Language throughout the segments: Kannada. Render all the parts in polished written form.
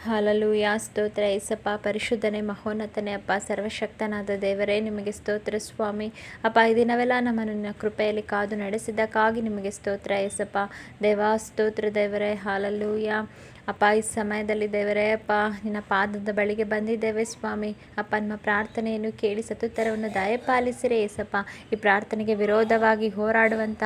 ಹಾಲೆಲೂಯ. ಸ್ತೋತ್ರ ಏಸಪ್ಪ, ಪರಿಶುದ್ಧನೇ, ಮಹೋನ್ನತನೇ ಅಪ್ಪ, ಸರ್ವಶಕ್ತನಾದ ದೇವರೇ, ನಿಮಗೆ ಸ್ತೋತ್ರ ಸ್ವಾಮಿ. ಅಪ್ಪ, ಈ ದಿನವೆಲ್ಲ ನಮ್ಮನ್ನು ನಿನ್ನ ಕೃಪೆಯಲ್ಲಿ ಕಾದು ನಡೆಸಿದ್ದಕ್ಕಾಗಿ ನಿಮಗೆ ಸ್ತೋತ್ರ ಏಸಪ್ಪ. ದೇವಾ ಸ್ತೋತ್ರ ದೇವರೇ, ಹಾಲೆಲೂಯ. ಅಪ್ಪ, ಈ ಸಮಯದಲ್ಲಿ ದೇವರೇ ಅಪ್ಪ, ನಿನ್ನ ಪಾದದ ಬಳಿಗೆ ಬಂದಿದ್ದೇವೆ ಸ್ವಾಮಿ. ಅಪ್ಪ, ನಿಮ್ಮ ಪ್ರಾರ್ಥನೆಯನ್ನು ಕೇಳಿ ಸತ್ತುತ್ತರವನ್ನು ದಯಪಾಲಿಸಿರಿ ಏಸಪ್ಪ. ಈ ಪ್ರಾರ್ಥನೆಗೆ ವಿರೋಧವಾಗಿ ಹೋರಾಡುವಂಥ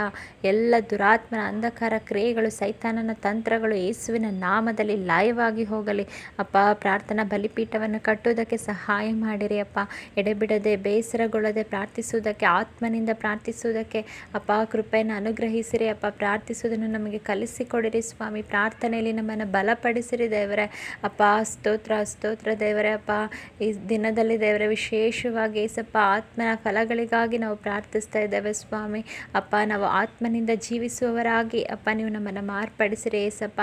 ಎಲ್ಲ ದುರಾತ್ಮನ ಅಂಧಕಾರ ಕ್ರಿಯೆಗಳು, ಸೈತಾನನ ತಂತ್ರಗಳು ಯೇಸುವಿನ ನಾಮದಲ್ಲಿ ಲಯವಾಗಿ ಹೋಗಲಿ. ಅಪ್ಪ, ಪ್ರಾರ್ಥನಾ ಬಲಿಪೀಠವನ್ನು ಕಟ್ಟುವುದಕ್ಕೆ ಸಹಾಯ ಮಾಡಿರಿ ಅಪ್ಪ. ಎಡೆಬಿಡದೆ ಬೇಸರಗೊಳ್ಳದೆ ಪ್ರಾರ್ಥಿಸುವುದಕ್ಕೆ, ಆತ್ಮನಿಂದ ಪ್ರಾರ್ಥಿಸುವುದಕ್ಕೆ ಅಪ್ಪ ಕೃಪೆಯನ್ನು ಅನುಗ್ರಹಿಸಿರಿ ಅಪ್ಪ. ಪ್ರಾರ್ಥಿಸುವುದನ್ನು ನಮಗೆ ಕಲಿಸಿಕೊಡಿರಿ ಸ್ವಾಮಿ. ಪ್ರಾರ್ಥನೆಯಲ್ಲಿ ನಮ್ಮನ್ನು ಬಲಪಡಿಸಿರಿ ದೇವರೇ ಅಪ್ಪ. ಸ್ತೋತ್ರ ಸ್ತೋತ್ರ ದೇವರೇ ಅಪ್ಪ. ಈ ದಿನದಲ್ಲಿ ದೇವರೇ ವಿಶೇಷವಾಗಿ ಏಸಪ್ಪ, ಆತ್ಮನ ಫಲಗಳಿಗಾಗಿ ನಾವು ಪ್ರಾರ್ಥಿಸ್ತಾ ಇದ್ದೇವೆ ಸ್ವಾಮಿ. ಅಪ್ಪ, ನಾವು ಆತ್ಮನಿಂದ ಜೀವಿಸುವವರಾಗಿ ಅಪ್ಪ ನೀವು ನಮ್ಮನ್ನು ಮಾರ್ಪಡಿಸಿರಿ ಏಸಪ್ಪ.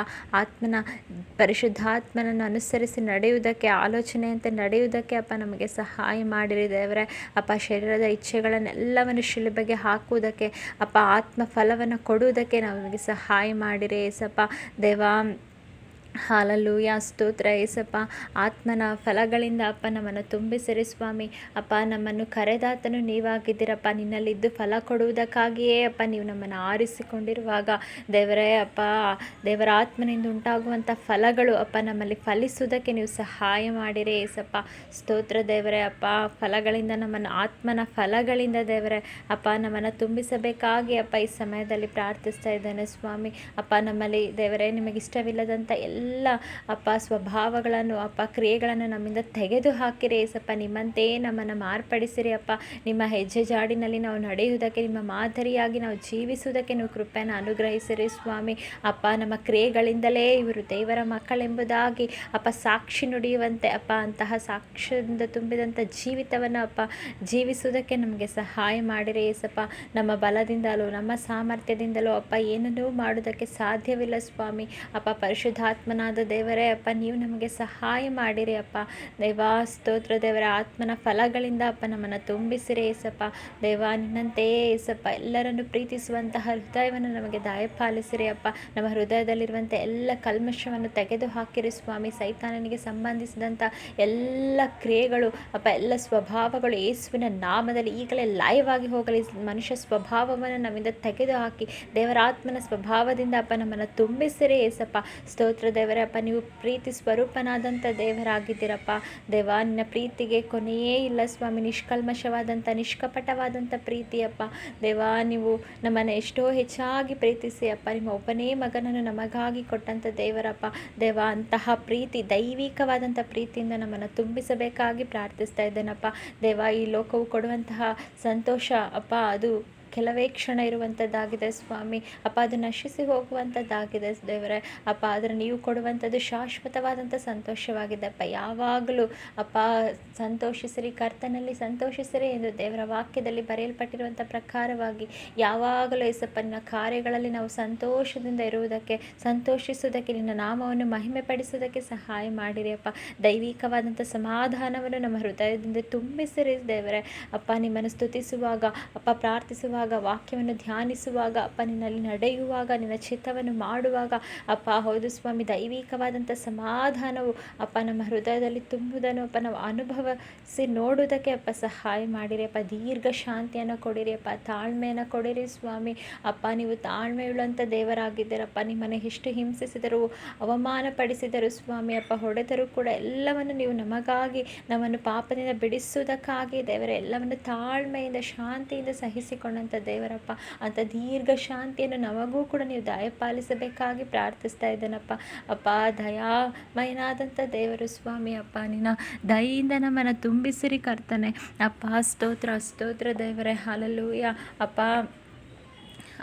ಪರಿಶುದ್ಧಾತ್ಮನನ್ನು ಅನುಸರಿಸಿ ನಡೆಯುವುದಕ್ಕೆ, ಆಲೋಚನೆಯಂತೆ ನಡೆಯುವುದಕ್ಕೆ ಅಪ್ಪ ನಮಗೆ ಸಹಾಯ ಮಾಡಿರಿ ದೇವರೇ ಅಪ್ಪ. ಶರೀರದ ಇಚ್ಛೆಗಳನ್ನೆಲ್ಲವನ್ನು ಶಿಲುಬೆಗೆ ಹಾಕುವುದಕ್ಕೆ ಅಪ್ಪ, ಆತ್ಮ ಫಲವನ್ನು ಕೊಡುವುದಕ್ಕೆ ನಮಗೆ ಸಹಾಯ ಮಾಡಿರಿ ಏಸಪ್ಪ. ದೇವಾ ಹಾಲೆಲೂಯ. ಸ್ತೋತ್ರ ಏಸಪ್ಪ. ಆತ್ಮನ ಫಲಗಳಿಂದ ಅಪ್ಪ ನಮ್ಮನ್ನು ತುಂಬಿಸಿರಿ ಸ್ವಾಮಿ. ಅಪ್ಪ, ನಮ್ಮನ್ನು ಕರೆದಾತನು ನೀವಾಗಿದ್ದೀರಪ್ಪ. ನಿನ್ನಲ್ಲಿದ್ದು ಫಲ ಕೊಡುವುದಕ್ಕಾಗಿಯೇ ಅಪ್ಪ ನೀವು ನಮ್ಮನ್ನು ಆರಿಸಿಕೊಂಡಿರುವಾಗ ದೇವರೇ ಅಪ್ಪ, ದೇವರ ಆತ್ಮನಿಂದ ಉಂಟಾಗುವಂಥ ಫಲಗಳು ಅಪ್ಪ ನಮ್ಮಲ್ಲಿ ಫಲಿಸುವುದಕ್ಕೆ ನೀವು ಸಹಾಯ ಮಾಡಿರಿ ಏಸಪ್ಪ. ಸ್ತೋತ್ರ ದೇವರೇ ಅಪ್ಪ. ಫಲಗಳಿಂದ ನಮ್ಮನ್ನು, ಆತ್ಮನ ಫಲಗಳಿಂದ ದೇವರೇ ಅಪ್ಪ ನಮ್ಮನ್ನು ತುಂಬಿಸಬೇಕಾಗಿ ಅಪ್ಪ ಈ ಸಮಯದಲ್ಲಿ ಪ್ರಾರ್ಥಿಸ್ತಾ ಇದ್ದೇನೆ ಸ್ವಾಮಿ. ಅಪ್ಪ, ನಮ್ಮಲ್ಲಿ ದೇವರೇ ನಿಮಗೆ ಇಷ್ಟವಿಲ್ಲದಂಥ ಎಲ್ಲ ಅಪ್ಪ ಸ್ವಭಾವಗಳನ್ನು ಅಪ್ಪ, ಕ್ರಿಯೆಗಳನ್ನು ನಮ್ಮಿಂದ ತೆಗೆದು ಹಾಕಿರಿ ಏಸಪ್ಪ. ನಿಮ್ಮಂತೆಯೇ ನಮ್ಮನ್ನು ಮಾರ್ಪಡಿಸಿರಿ ಅಪ್ಪ. ನಿಮ್ಮ ಹೆಜ್ಜೆ ಜಾಡಿನಲ್ಲಿ ನಾವು ನಡೆಯುವುದಕ್ಕೆ, ನಿಮ್ಮ ಮಾದರಿಯಾಗಿ ನಾವು ಜೀವಿಸುವುದಕ್ಕೆ ನೀವು ಕೃಪೆಯನ್ನು ಅನುಗ್ರಹಿಸಿರಿ ಸ್ವಾಮಿ. ಅಪ್ಪ, ನಮ್ಮ ಕ್ರಿಯೆಗಳಿಂದಲೇ ಇವರು ದೇವರ ಮಕ್ಕಳೆಂಬುದಾಗಿ ಅಪ್ಪ ಸಾಕ್ಷಿ ನುಡಿಯುವಂತೆ ಅಪ್ಪ, ಅಂತಹ ಸಾಕ್ಷ್ಯದಿಂದ ತುಂಬಿದಂಥ ಜೀವಿತವನ್ನು ಅಪ್ಪ ಜೀವಿಸುವುದಕ್ಕೆ ನಮಗೆ ಸಹಾಯ ಮಾಡಿರಿ ಏಸಪ್ಪ. ನಮ್ಮ ಬಲದಿಂದಲೋ ನಮ್ಮ ಸಾಮರ್ಥ್ಯದಿಂದಲೋ ಅಪ್ಪ ಏನನ್ನೂ ಮಾಡುವುದಕ್ಕೆ ಸಾಧ್ಯವಿಲ್ಲ ಸ್ವಾಮಿ. ಅಪ್ಪ, ಪರಿಶುದ್ಧಾತ್ಮನಾದ ದೇವರೇ ಅಪ್ಪ ನೀವು ನಮಗೆ ಸಹಾಯ ಮಾಡಿರಿ ಅಪ್ಪ. ದೇವಾ ಸ್ತೋತ್ರ ದೇವರ ಆತ್ಮನ ಫಲಗಳಿಂದ ಅಪ್ಪ ನಮ್ಮನ್ನು ತುಂಬಿಸಿರಿ ಏಸಪ್ಪ. ದೇವಾ, ನಿನ್ನಂತೆಯೇ ಏಸಪ್ಪ ಎಲ್ಲರನ್ನು ಪ್ರೀತಿಸುವಂತಹ ಹೃದಯವನ್ನು ನಮಗೆ ದಯಪಾಲಿಸಿರಿ ಅಪ್ಪ. ನಮ್ಮ ಹೃದಯದಲ್ಲಿರುವಂಥ ಎಲ್ಲ ಕಲ್ಮಶವನ್ನು ತೆಗೆದು ಹಾಕಿರಿ ಸ್ವಾಮಿ. ಸೈತಾನನಿಗೆ ಸಂಬಂಧಿಸಿದಂಥ ಎಲ್ಲ ಕ್ರಿಯೆಗಳು ಅಪ್ಪ, ಎಲ್ಲ ಸ್ವಭಾವಗಳು ಯೇಸುವಿನ ನಾಮದಲ್ಲಿ ಈಗಲೇ ಲಯವಾಗಿ ಹೋಗಲಿ. ಮನುಷ್ಯ ಸ್ವಭಾವವನ್ನು ನಮ್ಮಿಂದ ತೆಗೆದು ಹಾಕಿ ದೇವರ ಆತ್ಮನ ಸ್ವಭಾವದಿಂದ ಅಪ್ಪ ನಮ್ಮನ್ನು ತುಂಬಿಸಿರಿ ಏಸಪ್ಪ. ಸ್ತೋತ್ರ ದೇವರೇ ಅಪ್ಪ, ನೀವು ಪ್ರೀತಿ ಸ್ವರೂಪನಾದಂಥ ದೇವರಾಗಿದ್ದೀರಪ್ಪ. ದೇವ, ನಿನ್ನ ಪ್ರೀತಿಗೆ ಕೊನೆಯೇ ಇಲ್ಲ ಸ್ವಾಮಿ. ನಿಷ್ಕಲ್ಮಶವಾದಂಥ, ನಿಷ್ಕಪಟವಾದಂಥ ಪ್ರೀತಿಯಪ್ಪ. ದೇವ, ನೀವು ನಮ್ಮನ್ನು ಎಷ್ಟೋ ಹೆಚ್ಚಾಗಿ ಪ್ರೀತಿಸಿ ಅಪ್ಪ ನಿಮ್ಮ ಒಬ್ಬನೇ ಮಗನನ್ನು ನಮಗಾಗಿ ಕೊಟ್ಟಂಥ ದೇವರಪ್ಪ. ದೇವ, ಅಂತಹ ಪ್ರೀತಿ, ದೈವಿಕವಾದಂಥ ಪ್ರೀತಿಯಿಂದ ನಮ್ಮನ್ನು ತುಂಬಿಸಬೇಕಾಗಿ ಪ್ರಾರ್ಥಿಸ್ತಾ ಇದ್ದೇನಪ್ಪ. ದೇವ, ಈ ಲೋಕವು ಕೊಡುವಂತಹ ಸಂತೋಷ ಅಪ್ಪ ಅದು ಕೆಲವೇ ಕ್ಷಣ ಇರುವಂಥದ್ದಾಗಿದೆ ಸ್ವಾಮಿ. ಅಪ್ಪ, ಅದು ನಶಿಸಿ ಹೋಗುವಂಥದ್ದಾಗಿದೆ ದೇವರೇ ಅಪ್ಪ. ಆದರೆ ನೀವು ಕೊಡುವಂಥದ್ದು ಶಾಶ್ವತವಾದಂಥ ಸಂತೋಷವಾಗಿದೆ ಅಪ್ಪ. ಯಾವಾಗಲೂ ಅಪ್ಪ ಸಂತೋಷಿಸಿರಿ, ಕರ್ತನಲ್ಲಿ ಸಂತೋಷಿಸಿರಿ ಎಂದು ದೇವರ ವಾಕ್ಯದಲ್ಲಿ ಬರೆಯಲ್ಪಟ್ಟಿರುವಂಥ ಪ್ರಕಾರವಾಗಿ ಯಾವಾಗಲೂ ಏಸಪ್ಪ ನಿನ್ನ ಕಾರ್ಯಗಳಲ್ಲಿ ನಾವು ಸಂತೋಷದಿಂದ ಇರುವುದಕ್ಕೆ, ಸಂತೋಷಿಸುವುದಕ್ಕೆ, ನಿನ್ನ ನಾಮವನ್ನು ಮಹಿಮೆ ಪಡಿಸುವುದಕ್ಕೆ ಸಹಾಯ ಮಾಡಿರಿ ಅಪ್ಪ. ದೈವಿಕವಾದಂಥ ಸಮಾಧಾನವನ್ನು ನಮ್ಮ ಹೃದಯದಿಂದ ತುಂಬಿಸಿರಿ ದೇವರೇ ಅಪ್ಪ. ನಿಮ್ಮನ್ನು ಸ್ತುತಿಸುವಾಗ ಅಪ್ಪ, ಪ್ರಾರ್ಥಿಸುವಾಗ, ವಾಕ್ಯವನ್ನು ಧ್ಯಾನಿಸುವಾಗ ಅಪ್ಪ, ನಿನ್ನಲ್ಲಿ ನಡೆಯುವಾಗ, ನಿನ್ನ ಚಿತ್ತವನ್ನು ಮಾಡುವಾಗ ಅಪ್ಪ, ಹೌದು ಸ್ವಾಮಿ, ದೈವಿಕವಾದಂಥ ಸಮಾಧಾನವು ಅಪ್ಪ ನಮ್ಮ ಹೃದಯದಲ್ಲಿ ತುಂಬುವುದನ್ನು ಅಪ್ಪ ನಾವು ಅನುಭವಿಸಿ ನೋಡುವುದಕ್ಕೆ ಅಪ್ಪ ಸಹಾಯ ಮಾಡಿರಿ ಅಪ್ಪ. ದೀರ್ಘ ಶಾಂತಿಯನ್ನು ಕೊಡಿರಿ ಅಪ್ಪ, ತಾಳ್ಮೆಯನ್ನು ಕೊಡಿರಿ ಸ್ವಾಮಿ. ಅಪ್ಪ, ನೀವು ತಾಳ್ಮೆಯುಳ್ಳಂಥ ದೇವರಾಗಿದ್ದೀರಪ್ಪ. ನಿಮ್ಮನ್ನು ಎಷ್ಟು ಹಿಂಸಿಸಿದರು, ಅವಮಾನ ಪಡಿಸಿದರು ಸ್ವಾಮಿ ಅಪ್ಪ, ಹೊಡೆದರೂ ಕೂಡ ಎಲ್ಲವನ್ನು ನೀವು ನಮಗಾಗಿ, ನಮ್ಮನ್ನು ಪಾಪದಿಂದ ಬಿಡಿಸುವುದಕ್ಕಾಗಿ ದೇವರ ಎಲ್ಲವನ್ನು ತಾಳ್ಮೆಯಿಂದ, ಶಾಂತಿಯಿಂದ ಸಹಿಸಿಕೊಂಡಂಥ ದೇವರಪ್ಪ. ಅಂಥ ದೀರ್ಘ ಶಾಂತಿಯನ್ನು ನಮಗೂ ಕೂಡ ನೀವು ದಯಪಾಲಿಸಬೇಕಾಗಿ ಪ್ರಾರ್ಥಿಸ್ತಾ ಇದ್ದೇನಪ್ಪ. ಅಪ್ಪ, ದಯಾಮಯನಾದಂಥ ದೇವರು ಸ್ವಾಮಿ ಅಪ್ಪ, ನಿನ್ನ ದಯೆಯಿಂದ ನಮ್ಮನ್ನು ತುಂಬಿಸಿರಿ ಕರ್ತನೆ ಅಪ್ಪ. ಸ್ತೋತ್ರ ಸ್ತೋತ್ರ ದೇವರೇ, ಹಾಲೆಲೂಯ ಅಪ್ಪ.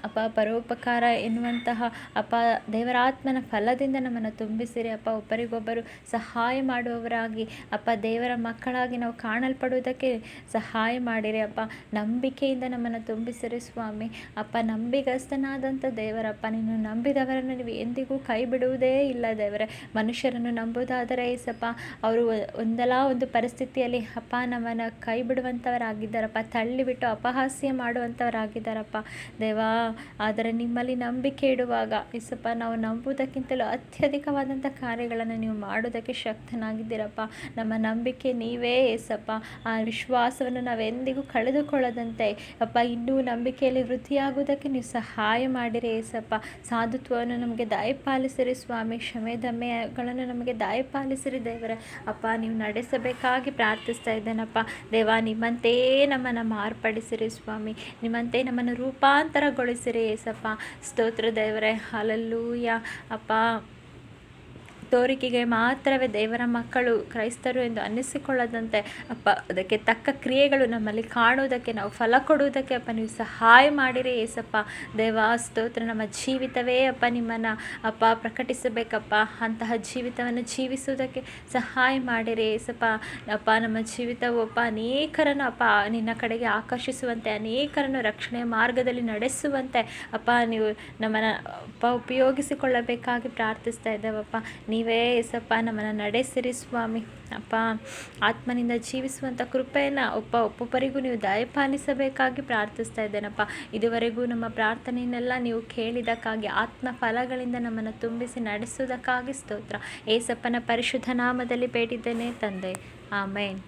ಅಪ್ಪ, ಪರೋಪಕಾರ ಎನ್ನುವಂತಹ ಅಪ್ಪ ದೇವರ ಆತ್ಮನ ಫಲದಿಂದ ನಮ್ಮನ್ನು ತುಂಬಿಸಿರಿ ಅಪ್ಪ. ಒಬ್ಬರಿಗೊಬ್ಬರು ಸಹಾಯ ಮಾಡುವವರಾಗಿ ಅಪ್ಪ, ದೇವರ ಮಕ್ಕಳಾಗಿ ನಾವು ಕಾಣಲ್ಪಡುವುದಕ್ಕೆ ಸಹಾಯ ಮಾಡಿರಿ ಅಪ್ಪ. ನಂಬಿಕೆಯಿಂದ ನಮ್ಮನ್ನು ತುಂಬಿಸಿರಿ ಸ್ವಾಮಿ ಅಪ್ಪ. ನಂಬಿಗಸ್ತನಾದಂಥ ದೇವರಪ್ಪ, ನಿನ್ನ ನಂಬಿದವರನ್ನು ನೀವು ಎಂದಿಗೂ ಕೈ ಬಿಡುವುದೇ ಇಲ್ಲ ದೇವರೇ. ಮನುಷ್ಯರನ್ನು ನಂಬುವುದಾದರೆ ಏಸಪ್ಪ, ಅವರು ಒಂದಲ್ಲ ಒಂದು ಪರಿಸ್ಥಿತಿಯಲ್ಲಿ ಅಪ್ಪ ನಮ್ಮನ್ನು ಕೈ ಬಿಡುವಂಥವರಾಗಿದ್ದಾರಪ್ಪ, ತಳ್ಳಿಬಿಟ್ಟು ಅಪಹಾಸ್ಯ ಮಾಡುವಂಥವರಾಗಿದ್ದಾರಪ್ಪ ದೇವಾ. ಆದರೆ ನಿಮ್ಮಲ್ಲಿ ನಂಬಿಕೆ ಇಡುವಾಗ ಏಸಪ್ಪ ನಾವು ನಂಬುವುದಕ್ಕಿಂತಲೂ ಅತ್ಯಧಿಕವಾದಂಥ ಕಾರ್ಯಗಳನ್ನು ನೀವು ಮಾಡೋದಕ್ಕೆ ಶಕ್ತನಾಗಿದ್ದೀರಪ್ಪ. ನಮ್ಮ ನಂಬಿಕೆ ನೀವೇ ಏಸಪ್ಪ. ಆ ವಿಶ್ವಾಸವನ್ನು ನಾವೆಂದಿಗೂ ಕಳೆದುಕೊಳ್ಳದಂತೆ ಅಪ್ಪ ಇನ್ನೂ ನಂಬಿಕೆಯಲ್ಲಿ ವೃದ್ಧಿಯಾಗುವುದಕ್ಕೆ ನೀವು ಸಹಾಯ ಮಾಡಿರಿ ಏಸಪ್ಪ. ಸಾಧುತ್ವವನ್ನು ನಮಗೆ ದಯಪಾಲಿಸಿರಿ ಸ್ವಾಮಿ. ಕ್ಷಮೆ ದಮೆಗಳನ್ನು ನಮಗೆ ದಯಪಾಲಿಸಿರಿ ದೇವರೇ. ಅಪ್ಪ ನೀವು ನಡೆಸಬೇಕಾಗಿ ಪ್ರಾರ್ಥಿಸ್ತಾ ಇದ್ದೇನಪ್ಪ ದೇವ. ನಿಮ್ಮಂತೆಯೇ ನಮ್ಮನ್ನು ಮಾರ್ಪಡಿಸಿರಿ ಸ್ವಾಮಿ. ನಿಮ್ಮಂತೆ ನಮ್ಮನ್ನು ರೂಪಾಂತರಗೊಳಿಸಿರಿ ಏಸಪ್ಪ. ಸ್ತೋತ್ರ ದೇವರೇ. ಹಲ್ಲೆಲೂಯಾ ಅಪ್ಪ. ತೋರಿಕೆಗೆ ಮಾತ್ರವೇ ದೇವರ ಮಕ್ಕಳು ಕ್ರೈಸ್ತರು ಎಂದು ಅನ್ನಿಸಿಕೊಳ್ಳದಂತೆ ಅಪ್ಪ ಅದಕ್ಕೆ ತಕ್ಕ ಕ್ರಿಯೆಗಳು ನಮ್ಮಲ್ಲಿ ಕಾಣುವುದಕ್ಕೆ, ನಾವು ಫಲ ಕೊಡುವುದಕ್ಕೆ ಅಪ್ಪ ನೀವು ಸಹಾಯ ಮಾಡಿರಿ ಏಸಪ್ಪ. ದೇವ ಸ್ತೋತ್ರ. ನಮ್ಮ ಜೀವಿತವೇ ಅಪ್ಪ ನಿಮ್ಮನ್ನು ಅಪ್ಪ ಪ್ರಕಟಿಸಬೇಕಪ್ಪ. ಅಂತಹ ಜೀವಿತವನ್ನು ಜೀವಿಸುವುದಕ್ಕೆ ಸಹಾಯ ಮಾಡಿರಿ ಏಸಪ್ಪ. ಅಪ್ಪ ನಮ್ಮ ಜೀವಿತವು ಅಪ್ಪ ಅನೇಕರನ್ನು ಅಪ್ಪ ನಿನ್ನ ಕಡೆಗೆ ಆಕರ್ಷಿಸುವಂತೆ, ಅನೇಕರನ್ನು ರಕ್ಷಣೆಯ ಮಾರ್ಗದಲ್ಲಿ ನಡೆಸುವಂತೆ ಅಪ್ಪ ನೀವು ನಮ್ಮನ್ನು ಅಪ್ಪ ಉಪಯೋಗಿಸಿಕೊಳ್ಳಬೇಕಾಗಿ ಪ್ರಾರ್ಥಿಸ್ತಾ ಇದ್ದೇವಪ್ಪ. ನೀವೇ ಏಸಪ್ಪ ನಮ್ಮನ್ನು ನಡೆಸಿರಿ ಸ್ವಾಮಿ. ಅಪ್ಪ ಆತ್ಮನಿಂದ ಜೀವಿಸುವಂಥ ಕೃಪೆಯನ್ನು ಒಬ್ಬೊಬ್ಬರಿಗೂ ನೀವು ದಯಪಾಲಿಸಬೇಕಾಗಿ ಪ್ರಾರ್ಥಿಸ್ತಾ ಇದ್ದೇನಪ್ಪ. ಇದುವರೆಗೂ ನಮ್ಮ ಪ್ರಾರ್ಥನೆಯನ್ನೆಲ್ಲ ನೀವು ಕೇಳಿದ್ದಕ್ಕಾಗಿ, ಆತ್ಮ ಫಲಗಳಿಂದ ನಮ್ಮನ್ನು ತುಂಬಿಸಿ ನಡೆಸುವುದಕ್ಕಾಗಿ ಸ್ತೋತ್ರ. ಏಸಪ್ಪನ ಪರಿಶುದ್ಧ ನಾಮದಲ್ಲಿ ಬೇಡಿದ್ದೇನೆ ತಂದೆ. ಆಮೇನ್.